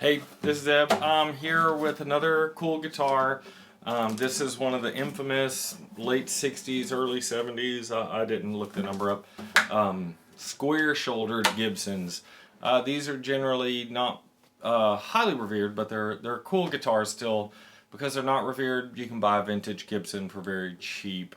Hey, this is Eb. I'm here with another cool guitar. This is one of the infamous late 60s, early 70s. I didn't look the number up. Square-shouldered Gibsons. These are generally not highly revered, but they're cool guitars still. Because they're not revered, you can buy a vintage Gibson for very cheap.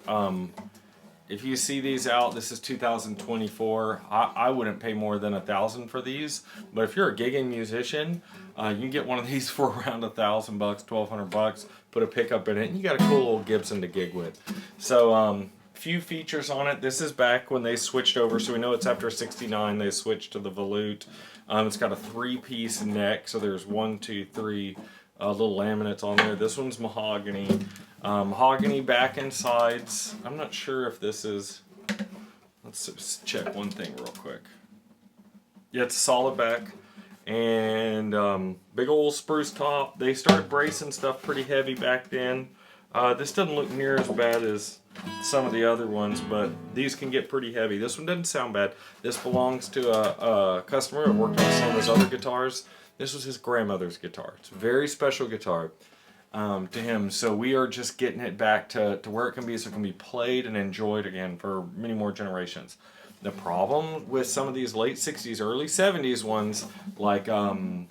If you see these out, this is 2024. I wouldn't pay more than $1,000 for these, but if you're a gigging musician, you can get one of these for around $1,000, $1,200. Put a pickup in it, and you got a cool little Gibson to gig with. So, few features on it. This is back when they switched over, so we know it's after '69. They switched to the volute. It's got a 3-piece neck, so there's 1, 2, 3 little laminates on there. This one's mahogany. Mahogany back and sides. I'm not sure if this is... Let's just check one thing real quick. Yeah, it's a solid back. And big old spruce top. They started bracing stuff pretty heavy back then. This doesn't look near as bad as some of the other ones, but these can get pretty heavy. This one doesn't sound bad. This belongs to a customer who worked on some of his other guitars. This was his grandmother's guitar. It's a very special guitar to him. So we are just getting it back to where it can be, so it can be played and enjoyed again for many more generations. The problem with some of these late 60s, early 70s ones, like some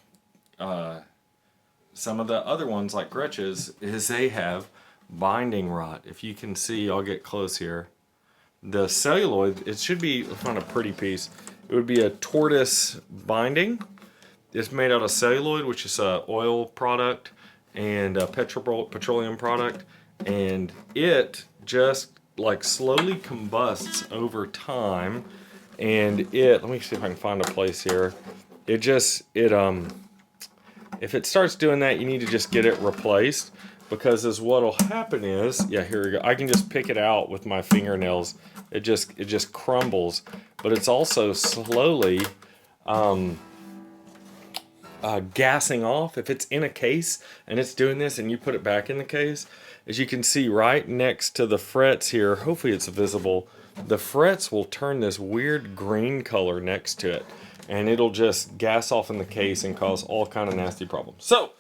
of the other ones like Gretsch's, is they have binding rot. If you can see, I'll get close here. The celluloid, it should be on a pretty piece. It would be a tortoise binding. It's made out of celluloid, which is an oil product and a petroleum product, and it just like slowly combusts over time. And let me see if I can find a place here. If it starts doing that, you need to just get it replaced, because what'll happen is, yeah, here we go. I can just pick it out with my fingernails. It just crumbles, but it's also slowly gassing off. If it's in a case and it's doing this and you put it back in the case, as you can see right next to the frets here, hopefully it's visible, the frets will turn this weird green color next to it, and it'll just gas off in the case and cause all kind of nasty problems. So,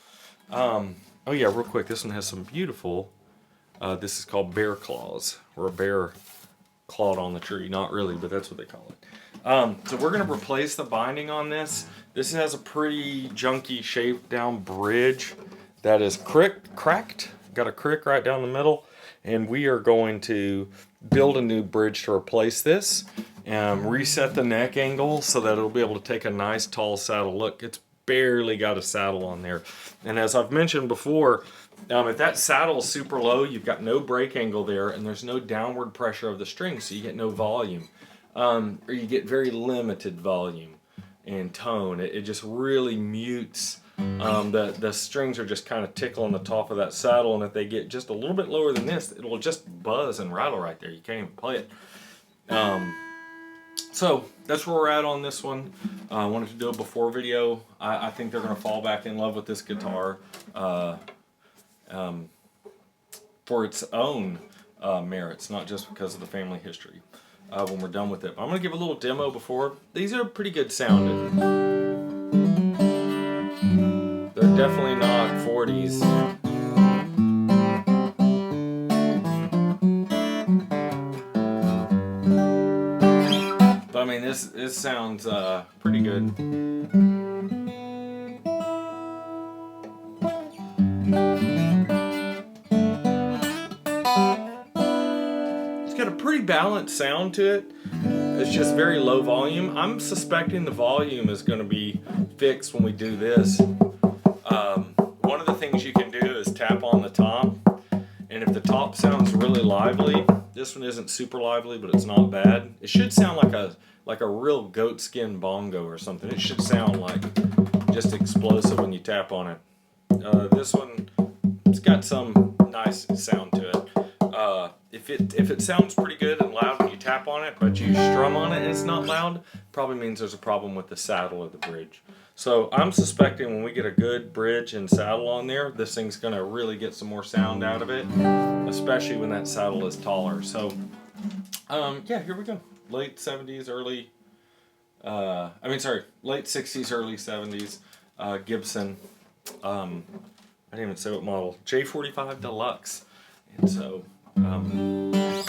oh yeah, real quick, this one has some beautiful, this is called bear claws, or a bear clawed on the tree. Not really, but that's what they call it. So we're going to replace the binding on this. This has a pretty junky shaped down bridge that is cracked. Got a crick right down the middle. And we are going to build a new bridge to replace this. And reset the neck angle so that it'll be able to take a nice tall saddle. Look, it's barely got a saddle on there. And as I've mentioned before, if that saddle is super low, you've got no break angle there, and there's no downward pressure of the strings, so you get no volume. Or you get very limited volume and tone. It just really mutes. The strings are just kind of tickling the top of that saddle, and if they get just a little bit lower than this, it'll just buzz and rattle right there. You can't even play it. So that's where we're at on this one. I wanted to do a before video. I think they're going to fall back in love with this guitar for its own merits, not just because of the family history. When we're done with it, I'm going to give a little demo before. These are pretty good sounding. They're definitely not 40s. But I mean, this sounds pretty good. Got a pretty balanced sound to it. It's just very low volume. I'm suspecting the volume is going to be fixed when we do this. One of the things you can do is tap on the top, and if the top sounds really lively, this one isn't super lively, but it's not bad. It should sound like a real goat skin bongo or something. It should sound like just explosive when you tap on it. This one, it's got some nice sound to it. If it sounds pretty good and loud when you tap on it, but you strum on it and it's not loud, probably means there's a problem with the saddle or the bridge. So I'm suspecting when we get a good bridge and saddle on there, this thing's going to really get some more sound out of it, especially when that saddle is taller. So, yeah, here we go. Late 70s, late 60s, early 70s. Gibson. I didn't even say what model. J45 Deluxe. And so,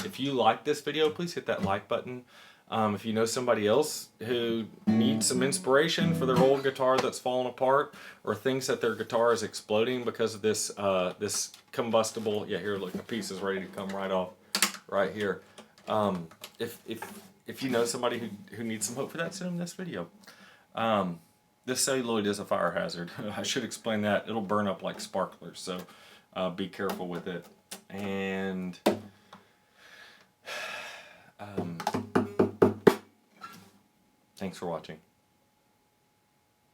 if you like this video, please hit that like button. If you know somebody else who needs some inspiration for their old guitar that's falling apart, or thinks that their guitar is exploding because of this this combustible, yeah, here, look, the piece is ready to come right off, right here. If you know somebody who needs some hope for that, send them this video. This celluloid is a fire hazard. I should explain that. It'll burn up like sparklers, so be careful with it. And thanks for watching.